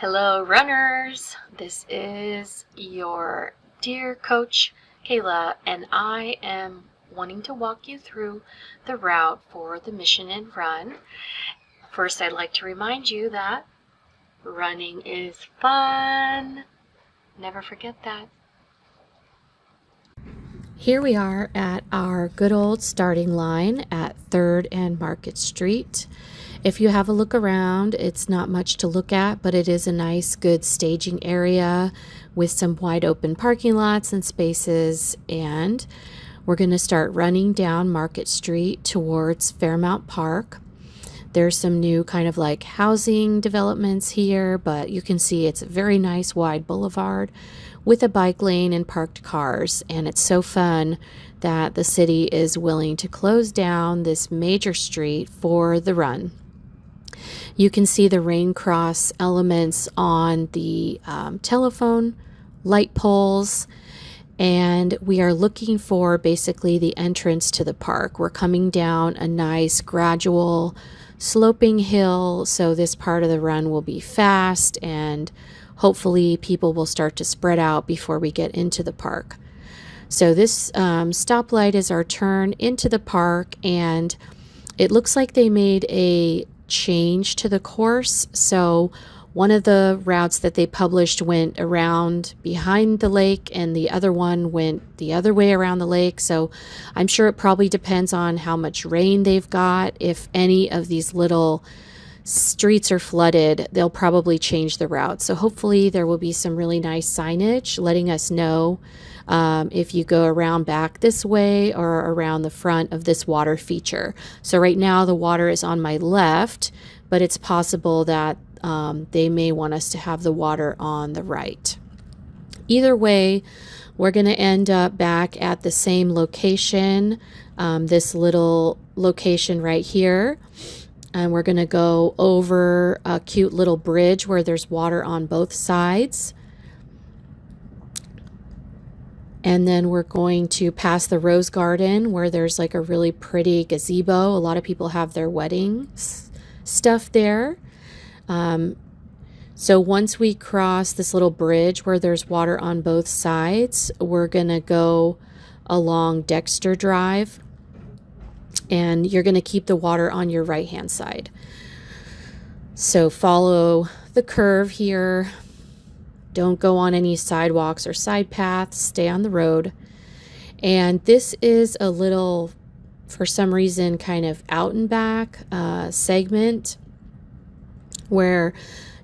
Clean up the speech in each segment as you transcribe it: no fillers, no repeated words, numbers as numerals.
Hello runners, this is your dear coach Kayla, and I am wanting to walk you through the route for the Mission and Run. First, I'd like to remind you that running is fun. Never forget that. Here we are at our good old starting line at 3rd and Market Street. If you have a look around, it's not much to look at, but it is a nice, good staging area with some wide open parking lots and spaces. And we're going to start running down Market Street towards Fairmount Park. There's some new kind of like housing developments here, but you can see it's a very nice wide boulevard with a bike lane and parked cars. And it's so fun that the city is willing to close down this major street for the run. You can see the rain cross elements on the telephone light poles, and we are looking for basically the entrance to the park. We're coming down a nice gradual sloping hill, so this part of the run will be fast and hopefully people will start to spread out before we get into the park. So this stoplight is our turn into the park, and it looks like they made a change to the course. So one of the routes that they published went around behind the lake, and the other one went the other way around the lake. So I'm sure it probably depends on how much rain they've got. If any of these little streets are flooded, they'll probably change the route. So hopefully there will be some really nice signage letting us know if you go around back this way or around the front of this water feature. So right now the water is on my left, but it's possible that they may want us to have the water on the right. Either way, we're going to end up back at the same location, this little location right here. And we're going to go over a cute little bridge where there's water on both sides. And then we're going to pass the rose garden where there's like a really pretty gazebo. A lot of people have their weddings stuff there. So once we cross this little bridge where there's water on both sides, we're going to go along Dexter Drive, and you're going to keep the water on your right hand side. So follow the curve here. Don't go on any sidewalks or side paths. Stay on the road. And this is a little, for some reason, kind of out and back segment where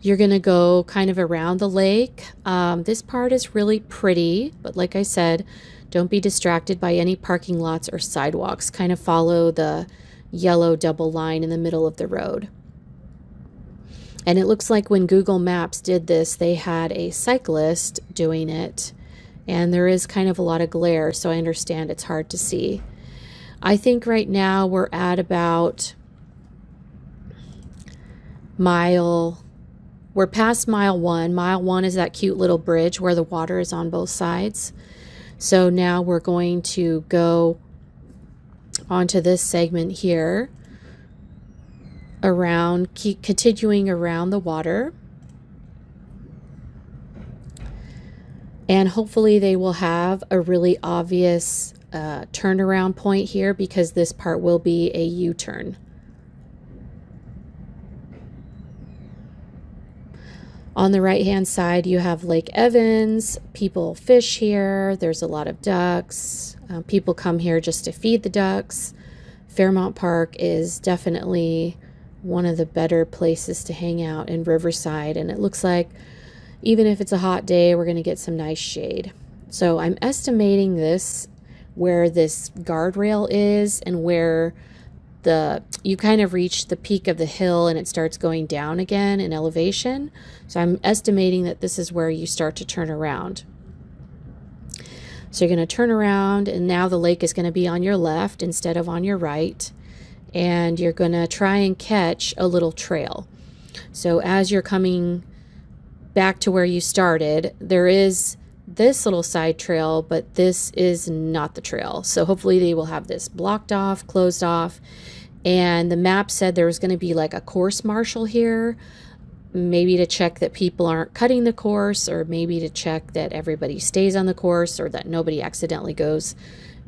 you're going to go kind of around the lake. This part is really pretty, but like I said, don't be distracted by any parking lots or sidewalks. Kind of follow the yellow double line in the middle of the road. And it looks like when Google Maps did this, they had a cyclist doing it, and there is kind of a lot of glare, so I understand it's hard to see. I think right now we're at about we're past mile 1. Mile 1 is that cute little bridge where the water is on both sides. So now we're going to go onto this segment here, around, keep continuing around the water. And hopefully they will have a really obvious turnaround point here, because this part will be a U-turn. On the right-hand side, you have Lake Evans. People fish here. There's a lot of ducks. People come here just to feed the ducks. Fairmount Park is definitely one of the better places to hang out in Riverside. And it looks like even if it's a hot day, we're going to get some nice shade. So I'm estimating this, where this guardrail is and where you kind of reach the peak of the hill and it starts going down again in elevation. So I'm estimating that this is where you start to turn around. So you're going to turn around, and now the lake is going to be on your left instead of on your right. And you're going to try and catch a little trail. So as you're coming back to where you started, there is this little side trail, but this is not the trail. So hopefully they will have this blocked off, closed off. And the map said there was going to be like a course marshal here. maybe to check that people aren't cutting the course, or maybe to check that everybody stays on the course, or that nobody accidentally goes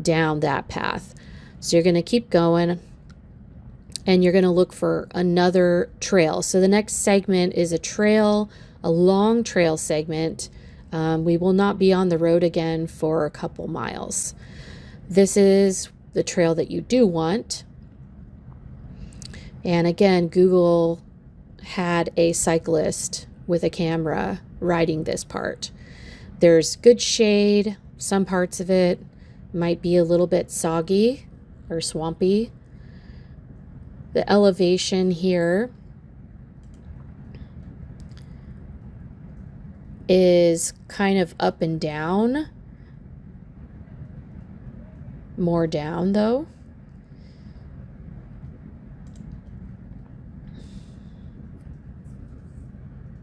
down that path. So you're going to keep going, and you're going to look for another trail. So the next segment is a trail, a long trail segment. We will not be on the road again for a couple miles. This is the trail that you do want. And again, Google had a cyclist with a camera riding this part. There's good shade. Some parts of it might be a little bit soggy or swampy. The elevation here is kind of up and down. More down though.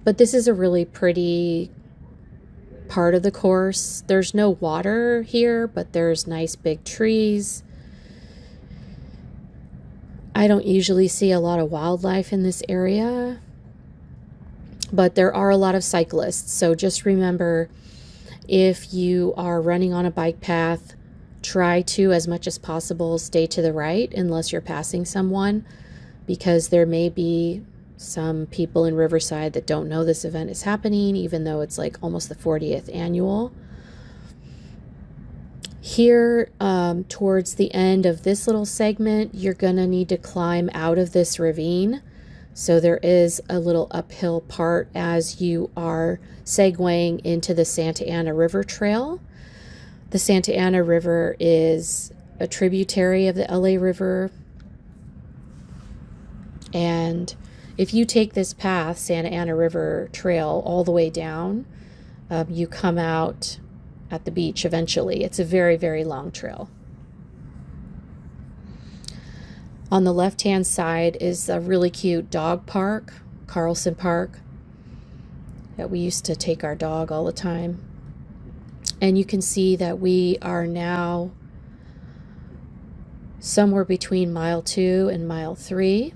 But this is a really pretty part of the course. There's no water here, but there's nice big trees. I don't usually see a lot of wildlife in this area, but there are a lot of cyclists. So just remember, if you are running on a bike path, try to, as much as possible, stay to the right unless you're passing someone, because there may be some people in Riverside that don't know this event is happening, even though it's like almost the 40th annual. Here, towards the end of this little segment, you're going to need to climb out of this ravine. So there is a little uphill part as you are segueing into the Santa Ana River Trail. The Santa Ana River is a tributary of the LA River. And if you take this path, Santa Ana River Trail, all the way down, you come out at the beach eventually. It's a very, very long trail. On the left-hand side is a really cute dog park, Carlson Park, that we used to take our dog all the time. And you can see that we are now somewhere between mile 2 and mile 3.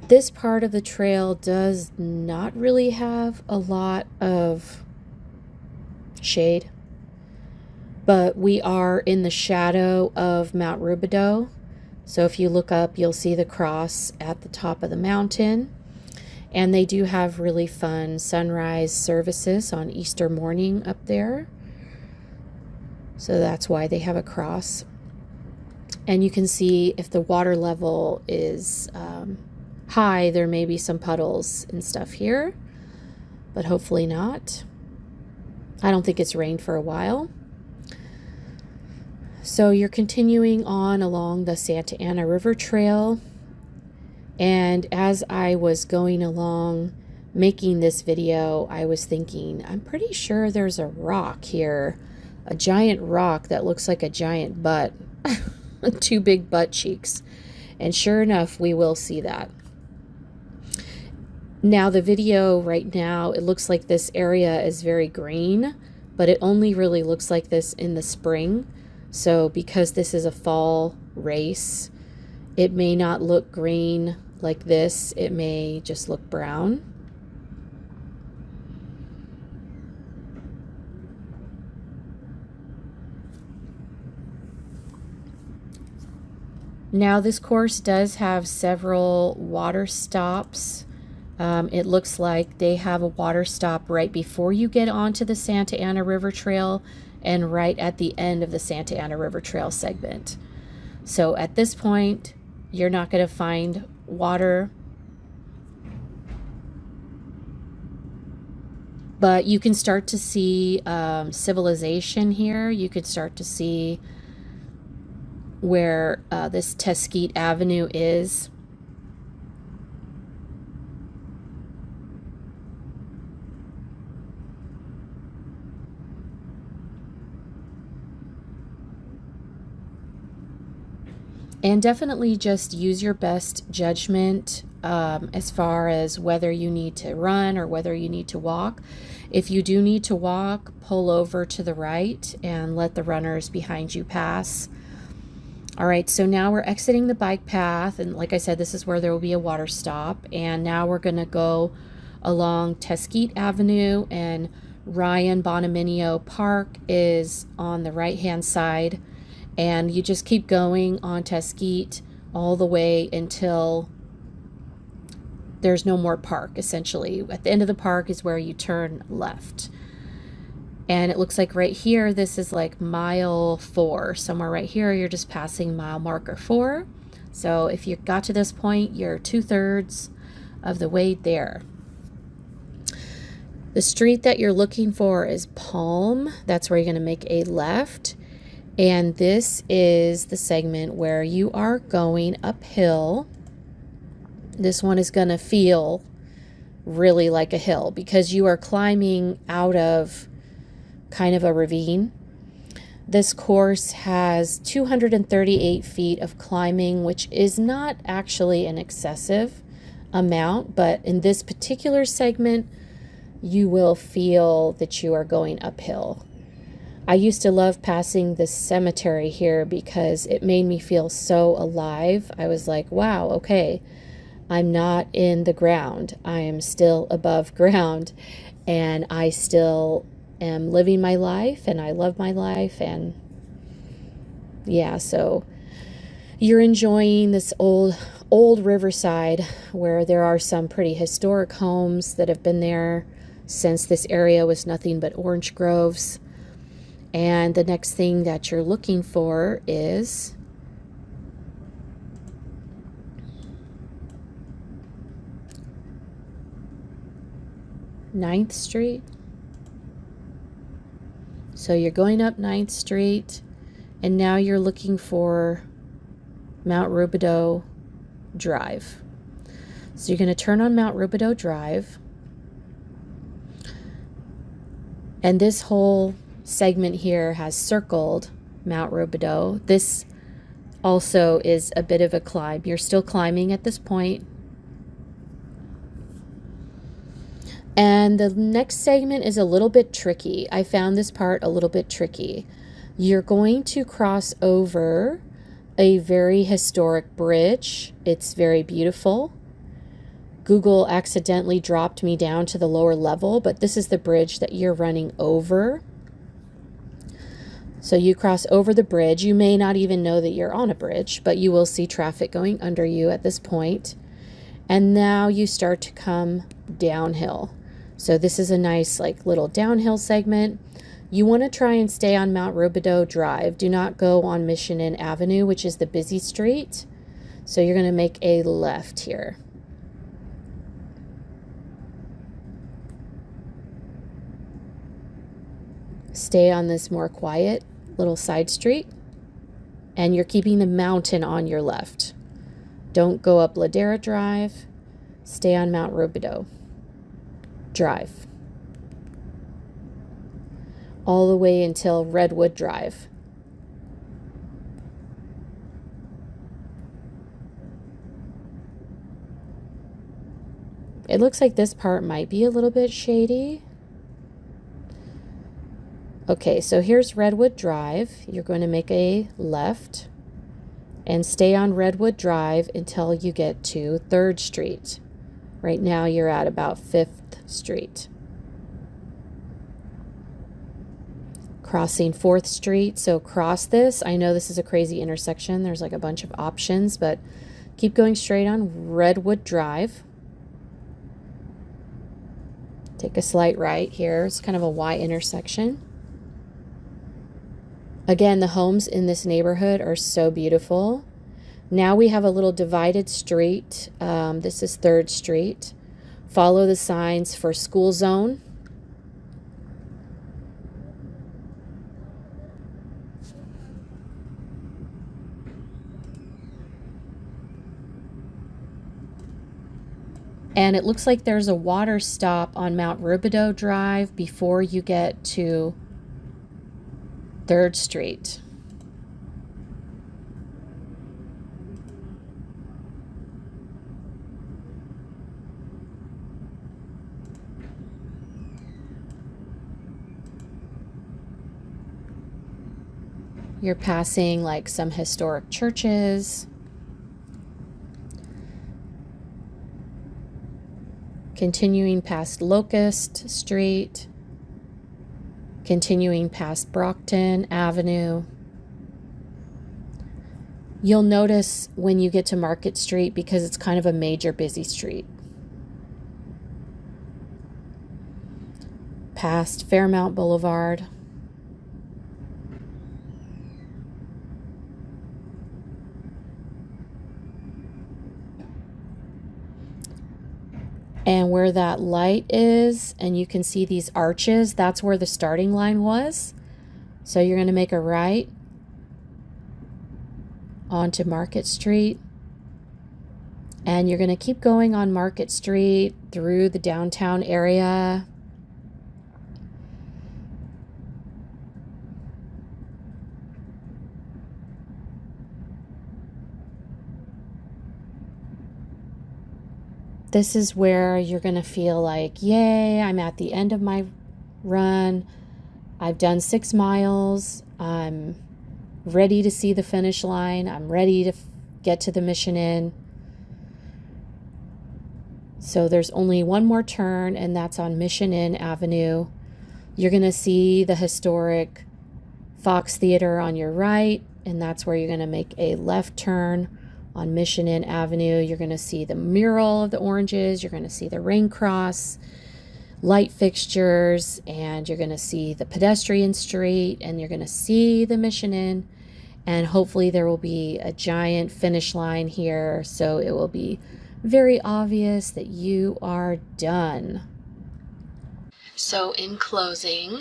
This part of the trail does not really have a lot of shade, but we are in the shadow of Mount Rubidoux. So if you look up, you'll see the cross at the top of the mountain. And they do have really fun sunrise services on Easter morning up there. So that's why they have a cross. And you can see if the water level is high, there may be some puddles and stuff here, but hopefully not. I don't think it's rained for a while. So you're continuing on along the Santa Ana River Trail. And as I was going along making this video, I was thinking, I'm pretty sure there's a rock here, a giant rock that looks like a giant butt, 2 big butt cheeks. And sure enough, we will see that. Now the video right now, it looks like this area is very green, but it only really looks like this in the spring. So because this is a fall race, it may not look green like this. It may just look brown. Now this course does have several water stops. It looks like they have a water stop right before you get onto the Santa Ana River Trail and right at the end of the Santa Ana River Trail segment. So at this point, you're not going to find water, but you can start to see civilization here. You can start to see where this Mesquite Avenue is. And definitely just use your best judgment as far as whether you need to run or whether you need to walk. If you do need to walk, pull over to the right and let the runners behind you pass. All right, so now we're exiting the bike path, and like I said, this is where there will be a water stop, and now we're going to go along Teskeet Avenue, and Ryan Bonominio Park is on the right-hand side, and you just keep going on Teskeet all the way until there's no more park, essentially. At the end of the park is where you turn left. And it looks like right here, this is like mile 4. Somewhere right here, you're just passing mile marker 4. So if you got to this point, you're 2/3 of the way there. The street that you're looking for is Palm. That's where you're going to make a left. And this is the segment where you are going uphill. This one is going to feel really like a hill because you are climbing out of kind of a ravine. This course has 238 feet of climbing, which is not actually an excessive amount, but in this particular segment, you will feel that you are going uphill. I used to love passing this cemetery here because it made me feel so alive. I was like, wow, okay, I'm not in the ground. I am still above ground, and I still am living my life, and I love my life. And yeah, so you're enjoying this old Riverside where there are some pretty historic homes that have been there since this area was nothing but orange groves. And the next thing that you're looking for is Ninth Street. So you're going up 9th Street, and now you're looking for Mount Rubidoux Drive. So you're going to turn on Mount Rubidoux Drive. And this whole segment here has circled Mount Rubidoux. This also is a bit of a climb. You're still climbing at this point. And the next segment is a little bit tricky. I found this part a little bit tricky. You're going to cross over a very historic bridge. It's very beautiful. Google accidentally dropped me down to the lower level, but this is the bridge that you're running over. So you cross over the bridge. You may not even know that you're on a bridge, but you will see traffic going under you at this point. And now you start to come downhill. So this is a nice like little downhill segment. You want to try and stay on Mount Rubidoux Drive. Do not go on Mission Inn Avenue, which is the busy street. So you're going to make a left here. Stay on this more quiet little side street. And you're keeping the mountain on your left. Don't go up Ladera Drive. Stay on Mount Rubidoux Drive. All the way until Redwood Drive. It looks like this part might be a little bit shady. Okay, so here's Redwood Drive. You're going to make a left and stay on Redwood Drive until you get to 3rd Street. Right now you're at about 5th Street. Crossing 4th Street, so cross this. I know this is a crazy intersection. There's like a bunch of options, but keep going straight on Redwood Drive. Take a slight right here. It's kind of a Y intersection. Again, the homes in this neighborhood are so beautiful. Now we have a little divided street. This is 3rd Street. Follow the signs for school zone. And it looks like there's a water stop on Mount Rubidoux Drive before you get to 3rd Street. You're passing like some historic churches, continuing past Locust Street, continuing past Brockton Avenue. You'll notice when you get to Market Street, because it's kind of a major busy street, past Fairmount Boulevard, and where that light is, and you can see these arches, that's where the starting line was. So you're going to make a right onto Market Street, and you're going to keep going on Market Street through the downtown area. This is where you're going to feel like, yay, I'm at the end of my run. I've done 6 miles. I'm ready to see the finish line. I'm ready to get to the Mission Inn. So there's only one more turn, and that's on Mission Inn Avenue. You're going to see the historic Fox Theater on your right, and that's where you're going to make a left turn on Mission Inn Avenue. You're going to see the mural of the oranges. You're going to see the rain cross, light fixtures, and you're going to see the pedestrian street, and you're going to see the Mission Inn. And hopefully there will be a giant finish line here, so it will be very obvious that you are done. So in closing,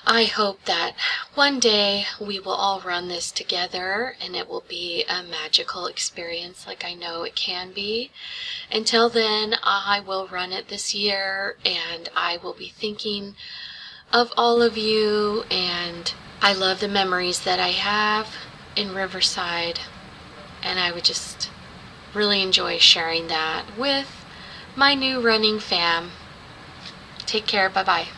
I hope that one day we will all run this together and it will be a magical experience like I know it can be. Until then, I will run it this year, and I will be thinking of all of you, and I love the memories that I have in Riverside, and I would just really enjoy sharing that with my new running fam. Take care. Bye-bye.